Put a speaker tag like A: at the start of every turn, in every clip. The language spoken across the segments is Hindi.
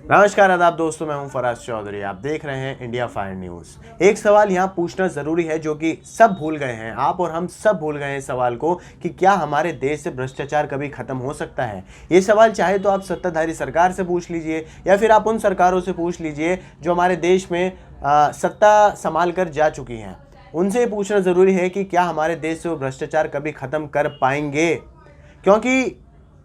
A: नमस्कार आदाब दोस्तों, मैं हूं फराज चौधरी। आप देख रहे हैं इंडिया फायर न्यूज़। एक सवाल यहां पूछना ज़रूरी है जो कि सब भूल गए हैं, आप और हम सब भूल गए हैं इस सवाल को, कि क्या हमारे देश से भ्रष्टाचार कभी ख़त्म हो सकता है। ये सवाल चाहे तो आप सत्ताधारी सरकार से पूछ लीजिए या फिर आप उन सरकारों से पूछ लीजिए जो हमारे देश में सत्ता संभाल कर जा चुकी हैं। उनसे पूछना ज़रूरी है कि क्या हमारे देश से वो भ्रष्टाचार कभी ख़त्म कर पाएंगे। क्योंकि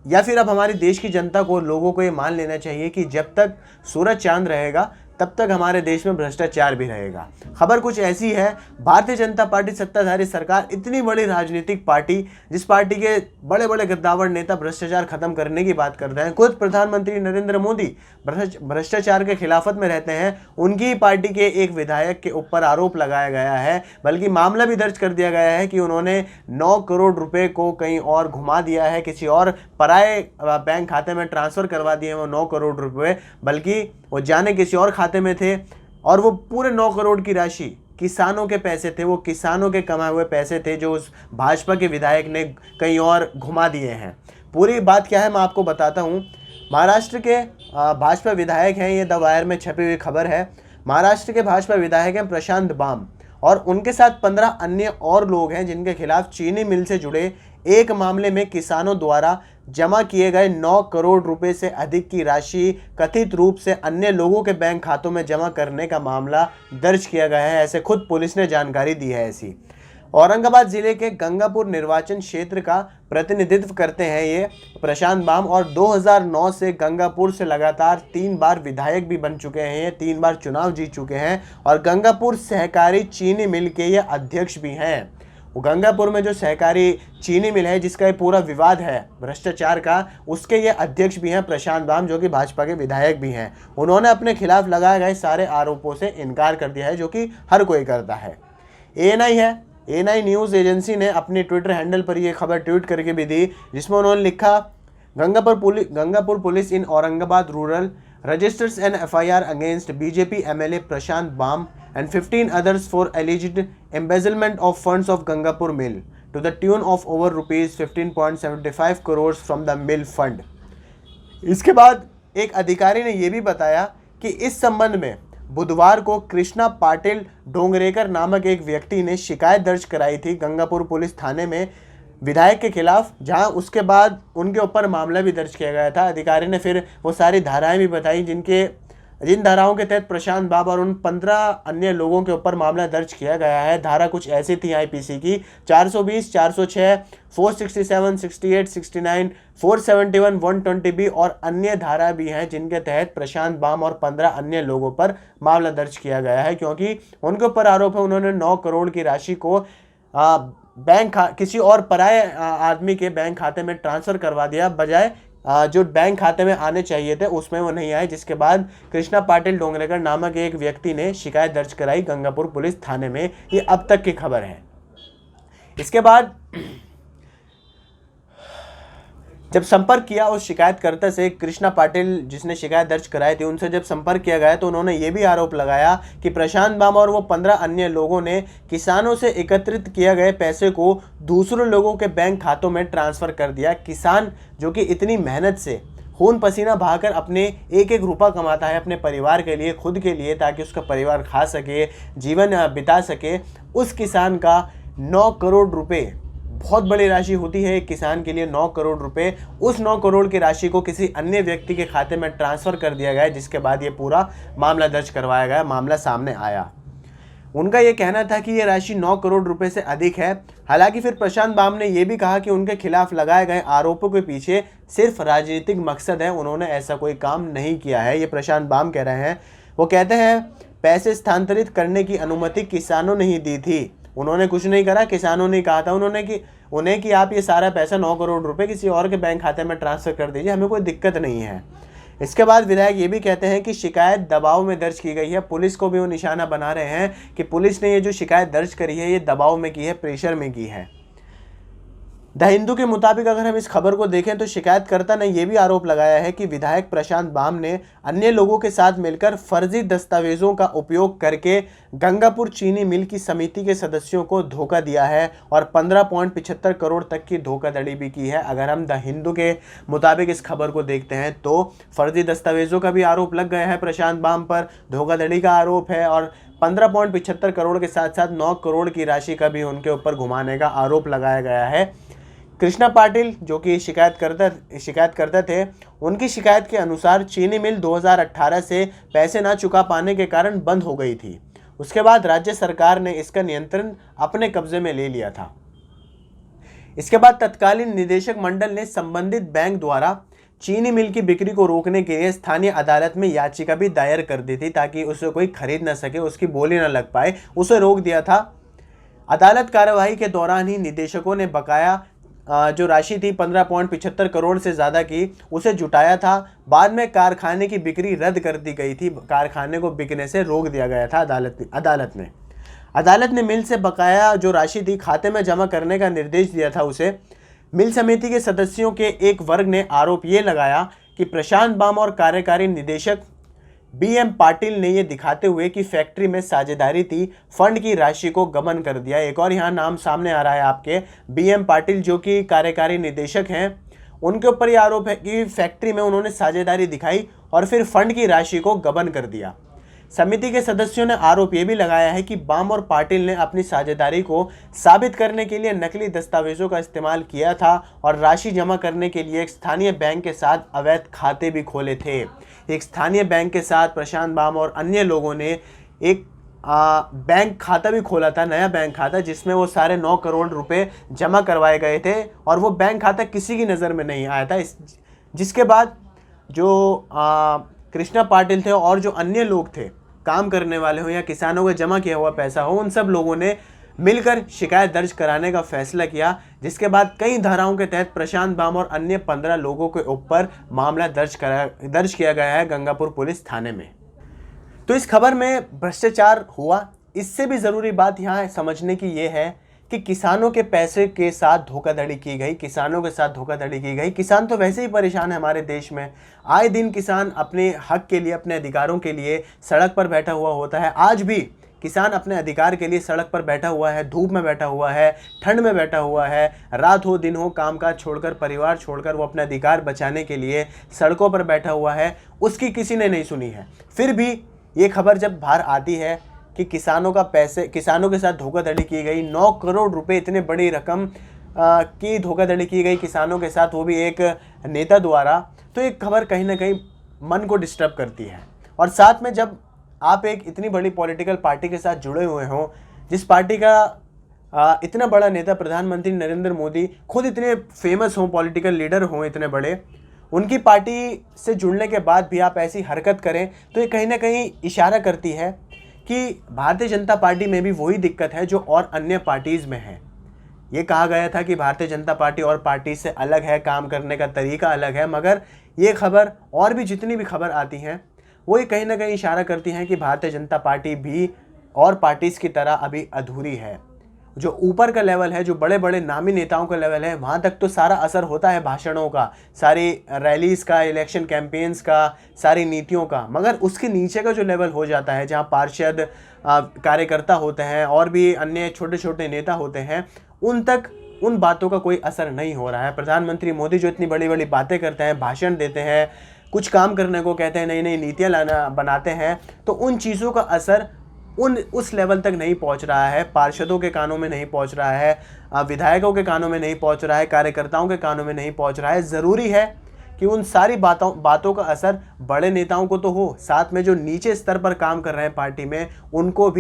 A: या फिर अब हमारे देश की जनता को, लोगों को ये मान लेना चाहिए कि जब तक सूरज चांद रहेगा तब तक हमारे देश में भ्रष्टाचार भी रहेगा। खबर कुछ ऐसी है, भारतीय जनता पार्टी सत्ताधारी सरकार, इतनी बड़ी राजनीतिक पार्टी जिस पार्टी के बड़े बड़े गद्दावर नेता भ्रष्टाचार खत्म करने की बात करते हैं, खुद प्रधानमंत्री नरेंद्र मोदी भ्रष्टाचार के खिलाफत में रहते हैं, उनकी पार्टी के एक विधायक के ऊपर आरोप लगाया गया है, बल्कि मामला भी दर्ज कर दिया गया है कि उन्होंने 9 करोड़ रुपए को कहीं और घुमा दिया है, किसी और पराये बैंक खाते में ट्रांसफ़र करवा दिए हैं वो 9 करोड़ रुपए, बल्कि वो जाने किसी और खाते में थे। और वो पूरे 9 करोड़ की राशि किसानों के पैसे थे, वो किसानों के कमाए हुए पैसे थे जो उस भाजपा के विधायक ने कहीं और घुमा दिए हैं। पूरी बात क्या है मैं आपको बताता हूँ। महाराष्ट्र के भाजपा विधायक हैं, ये द वायर में छपी हुई खबर है। महाराष्ट्र के भाजपा विधायक हैं प्रशांत बाम, और उनके साथ 15 अन्य और लोग हैं जिनके खिलाफ चीनी मिल से जुड़े एक मामले में किसानों द्वारा जमा किए गए 9 करोड़ रुपए से अधिक की राशि कथित रूप से अन्य लोगों के बैंक खातों में जमा करने का मामला दर्ज किया गया है, ऐसे खुद पुलिस ने जानकारी दी है। ऐसी औरंगाबाद जिले के गंगापुर निर्वाचन क्षेत्र का प्रतिनिधित्व करते हैं ये प्रशांत बाम, और 2009 से गंगापुर से लगातार 3 बार विधायक भी बन चुके हैं, ये 3 बार चुनाव जीत चुके हैं, और गंगापुर सहकारी चीनी मिल के ये अध्यक्ष भी हैं। वो गंगापुर में जो सहकारी चीनी मिल है जिसका ये पूरा विवाद है भ्रष्टाचार का, उसके ये अध्यक्ष भी हैं प्रशांत बाम, जो कि भाजपा के विधायक भी हैं। उन्होंने अपने खिलाफ लगाए गए सारे आरोपों से इनकार कर दिया है, जो कि हर कोई करता है। एएनआई है, एएनआई न्यूज़ एजेंसी ने अपने ट्विटर हैंडल पर यह खबर ट्वीट करके भी दी, जिसमें उन्होंने लिखा, Gangapur police in Aurangabad rural registers an FIR against BJP MLA Prashant Bam and 15 others for alleged embezzlement of funds of Gangapur Mill to the tune of over rupees 15.75 crores from the mill fund। इसके बाद एक अधिकारी ने यह भी बताया कि इस संबंध में बुधवार को कृष्णा पाटिल डोंगरेकर नामक एक व्यक्ति ने शिकायत दर्ज कराई थी गंगापुर पुलिस थाने में विधायक के खिलाफ, जहां उसके बाद उनके ऊपर मामला भी दर्ज किया गया था। अधिकारी ने फिर वो सारी धाराएं भी बताई जिन धाराओं के तहत प्रशांत बाबा और उन 15 अन्य लोगों के ऊपर मामला दर्ज किया गया है। धारा कुछ ऐसी थी आईपीसी की, 420, 406, 467, 68, 69, 471, 120B और अन्य धारा भी हैं जिनके तहत प्रशांत बाम और 15 अन्य लोगों पर मामला दर्ज किया गया है, क्योंकि उनके ऊपर आरोप है उन्होंने 9 करोड़ की राशि को किसी और पराये आदमी के बैंक खाते में ट्रांसफ़र करवा दिया, बजाय जो बैंक खाते में आने चाहिए थे उसमें वो नहीं आए, जिसके बाद कृष्णा पाटिल डोंगरेकर नामक एक व्यक्ति ने शिकायत दर्ज कराई गंगापुर पुलिस थाने में। ये अब तक की खबर है। इसके बाद जब संपर्क किया उस शिकायतकर्ता से, कृष्णा पाटिल जिसने शिकायत दर्ज कराई थी, उनसे जब संपर्क किया गया तो उन्होंने ये भी आरोप लगाया कि प्रशांत बाम और वो 15 अन्य लोगों ने किसानों से एकत्रित किए गए पैसे को दूसरों लोगों के बैंक खातों में ट्रांसफ़र कर दिया। किसान जो कि इतनी मेहनत से खून पसीना बहाकर अपने एक एक रुपया कमाता है अपने परिवार के लिए, खुद के लिए, ताकि उसका परिवार खा सके, जीवन बिता सके, उस किसान का 9 करोड़ रुपये बहुत बड़ी राशि होती है एक किसान के लिए। 9 करोड़ रुपए, उस 9 करोड़ की राशि को किसी अन्य व्यक्ति के खाते में ट्रांसफ़र कर दिया गया, जिसके बाद ये पूरा मामला दर्ज करवाया गया, मामला सामने आया। उनका ये कहना था कि ये राशि 9 करोड़ रुपए से अधिक है। हालांकि फिर प्रशांत बाम ने यह भी कहा कि उनके खिलाफ लगाए गए आरोपों के पीछे सिर्फ राजनीतिक मकसद है, उन्होंने ऐसा कोई काम नहीं किया है, ये प्रशांत बाम कह रहे हैं। वो कहते हैं पैसे स्थानांतरित करने की अनुमति किसानों ने ही दी थी, उन्होंने कुछ नहीं करा, किसानों ने कहा था उन्हें कि आप ये सारा पैसा 9 करोड़ रुपए किसी और के बैंक खाते में ट्रांसफ़र कर दीजिए, हमें कोई दिक्कत नहीं है। इसके बाद विधायक ये भी कहते हैं कि शिकायत दबाव में दर्ज की गई है। पुलिस को भी वो निशाना बना रहे हैं कि पुलिस ने ये जो शिकायत दर्ज करी है ये दबाव में की है, प्रेशर में की है। द हिंदू के मुताबिक अगर हम इस खबर को देखें तो शिकायतकर्ता ने यह भी आरोप लगाया है कि विधायक प्रशांत बाम ने अन्य लोगों के साथ मिलकर फर्जी दस्तावेजों का उपयोग करके गंगापुर चीनी मिल की समिति के सदस्यों को धोखा दिया है और 15.75 करोड़ तक की धोखाधड़ी भी की है। अगर हम द हिंदू के मुताबिक इस खबर को देखते हैं तो फर्जी दस्तावेजों का भी आरोप लग गया है प्रशांत बाम पर, धोखाधड़ी का आरोप है और 15.75 करोड़ के साथ साथ 9 करोड़ की राशि का भी उनके ऊपर घुमाने का आरोप लगाया गया है। कृष्णा पाटिल जो कि शिकायतकर्ता थे, उनकी शिकायत के अनुसार चीनी मिल 2018 से पैसे ना चुका पाने के कारण बंद हो गई थी। उसके बाद राज्य सरकार ने इसका नियंत्रण अपने कब्जे में ले लिया था। इसके बाद तत्कालीन निदेशक मंडल ने संबंधित बैंक द्वारा चीनी मिल की बिक्री को रोकने के लिए स्थानीय अदालत में याचिका भी दायर कर दी थी ताकि उसे कोई खरीद न सके, उसकी बोली न लग पाए, उसे रोक दिया था। अदालत कार्रवाई के दौरान ही निदेशकों ने बकाया जो राशि थी 15.75 करोड़ से ज़्यादा की, उसे जुटाया था। बाद में कारखाने की बिक्री रद्द कर दी गई थी, कारखाने को बिकने से रोक दिया गया था अदालत ने मिल से बकाया जो राशि थी खाते में जमा करने का निर्देश दिया था उसे। मिल समिति के सदस्यों के एक वर्ग ने आरोप ये लगाया कि प्रशांत बाम और कार्यकारी निदेशक BM पाटिल ने ये दिखाते हुए कि फैक्ट्री में साझेदारी थी, फंड की राशि को गबन कर दिया। एक और यहाँ नाम सामने आ रहा है आपके, BM पाटिल जो कि कार्यकारी निदेशक हैं, उनके ऊपर ये आरोप है कि फैक्ट्री में उन्होंने साझेदारी दिखाई और फिर फंड की राशि को गबन कर दिया। समिति के सदस्यों ने आरोप ये भी लगाया है कि बाम और पाटिल ने अपनी साझेदारी को साबित करने के लिए नकली दस्तावेजों का इस्तेमाल किया था और राशि जमा करने के लिए एक स्थानीय बैंक के साथ अवैध खाते भी खोले थे। एक स्थानीय बैंक के साथ प्रशांत बाम और अन्य लोगों ने एक बैंक खाता भी खोला था, नया बैंक खाता, जिसमें वो सारे 9 करोड़ रुपए जमा करवाए गए थे और वो बैंक खाता किसी की नज़र में नहीं आया था। जिसके बाद जो कृष्णा पाटिल थे और जो अन्य लोग थे, काम करने वाले हो या किसानों का जमा किया हुआ पैसा हो, उन सब लोगों ने मिलकर शिकायत दर्ज कराने का फैसला किया, जिसके बाद कई धाराओं के तहत प्रशांत बाम और अन्य 15 लोगों के ऊपर मामला दर्ज किया गया है गंगापुर पुलिस थाने में। तो इस खबर में भ्रष्टाचार हुआ। इससे भी ज़रूरी बात यहाँ समझने की ये है कि किसानों के पैसे के साथ धोखाधड़ी की गई, किसान तो वैसे ही परेशान है हमारे देश में। आए दिन किसान अपने हक के लिए, अपने अधिकारों के लिए सड़क पर बैठा हुआ होता है। आज भी किसान अपने अधिकार के लिए सड़क पर बैठा हुआ है, धूप में बैठा हुआ है, ठंड में बैठा हुआ है, रात हो दिन हो, कामकाज छोड़कर, परिवार छोड़कर वो अपने अधिकार बचाने के लिए सड़कों पर बैठा हुआ है। उसकी किसी ने नहीं सुनी है। फिर भी ये खबर जब बाहर आती है कि किसानों के साथ धोखाधड़ी की गई, 9 करोड़ रुपए इतने बड़ी रकम की धोखाधड़ी की गई किसानों के साथ, वो भी एक नेता द्वारा, तो एक खबर कहीं ना कहीं मन को डिस्टर्ब करती है। और साथ में जब आप एक इतनी बड़ी पॉलिटिकल पार्टी के साथ जुड़े हुए हों, जिस पार्टी का इतना बड़ा नेता प्रधानमंत्री नरेंद्र मोदी खुद इतने फेमस हों, पॉलिटिकल लीडर हों इतने बड़े, उनकी पार्टी से जुड़ने के बाद भी आप ऐसी हरकत करें, तो ये कहीं ना कहीं इशारा करती है कि भारतीय जनता पार्टी में भी वही दिक्कत है जो और अन्य पार्टीज़ में है। ये कहा गया था कि भारतीय जनता पार्टी और पार्टी से अलग है, काम करने का तरीका अलग है, मगर ये खबर और भी जितनी भी खबर आती हैं वो ये कहीं ना कहीं इशारा करती हैं कि भारतीय जनता पार्टी भी और पार्टीज़ की तरह अभी अधूरी है। जो ऊपर का लेवल है, जो बड़े बड़े नामी नेताओं का लेवल है, वहाँ तक तो सारा असर होता है भाषणों का, सारी रैलीज़ का, इलेक्शन कैंपेन्स का, सारी नीतियों का, मगर उसके नीचे का जो लेवल हो जाता है, जहाँ पार्षद कार्यकर्ता होते हैं और भी अन्य छोटे छोटे नेता होते हैं, उन तक उन बातों का कोई असर नहीं हो रहा है। प्रधानमंत्री मोदी जो इतनी बड़ी बड़ी बातें करते हैं, भाषण देते हैं, कुछ काम करने को कहते हैं, नई नई नीतियाँ बनाते हैं, तो उन चीज़ों का असर उस लेवल तक नहीं पहुंच रहा है, पार्षदों के कानों में नहीं पहुंच रहा है, विधायकों के कानों में नहीं पहुंच रहा है, कार्यकर्ताओं के कानों में नहीं पहुंच रहा है। ज़रूरी है कि उन सारी बातों का असर बड़े नेताओं को तो हो, साथ में जो नीचे स्तर पर काम कर रहे हैं पार्टी में, उनको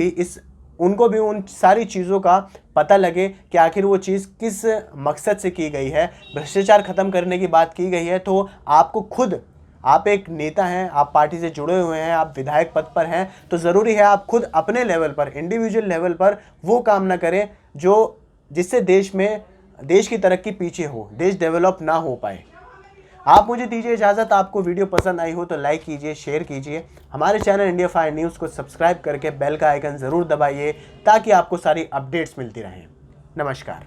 A: भी उन सारी चीज़ों का पता लगे कि आखिर वो चीज़ किस मकसद से की गई है। भ्रष्टाचार ख़त्म करने की बात की गई है, तो आपको खुद, आप एक नेता हैं, आप पार्टी से जुड़े हुए हैं, आप विधायक पद पर हैं, तो ज़रूरी है आप खुद अपने लेवल पर, इंडिविजुअल लेवल पर वो काम ना करें जिससे देश की तरक्की पीछे हो, देश डेवलप ना हो पाए। आप मुझे दीजिए इजाज़त। आपको वीडियो पसंद आई हो तो लाइक कीजिए, शेयर कीजिए। हमारे चैनल इंडिया 5 न्यूज़ को सब्सक्राइब करके बेल का आइकन ज़रूर दबाइए ताकि आपको सारी अपडेट्स मिलती रहें। नमस्कार।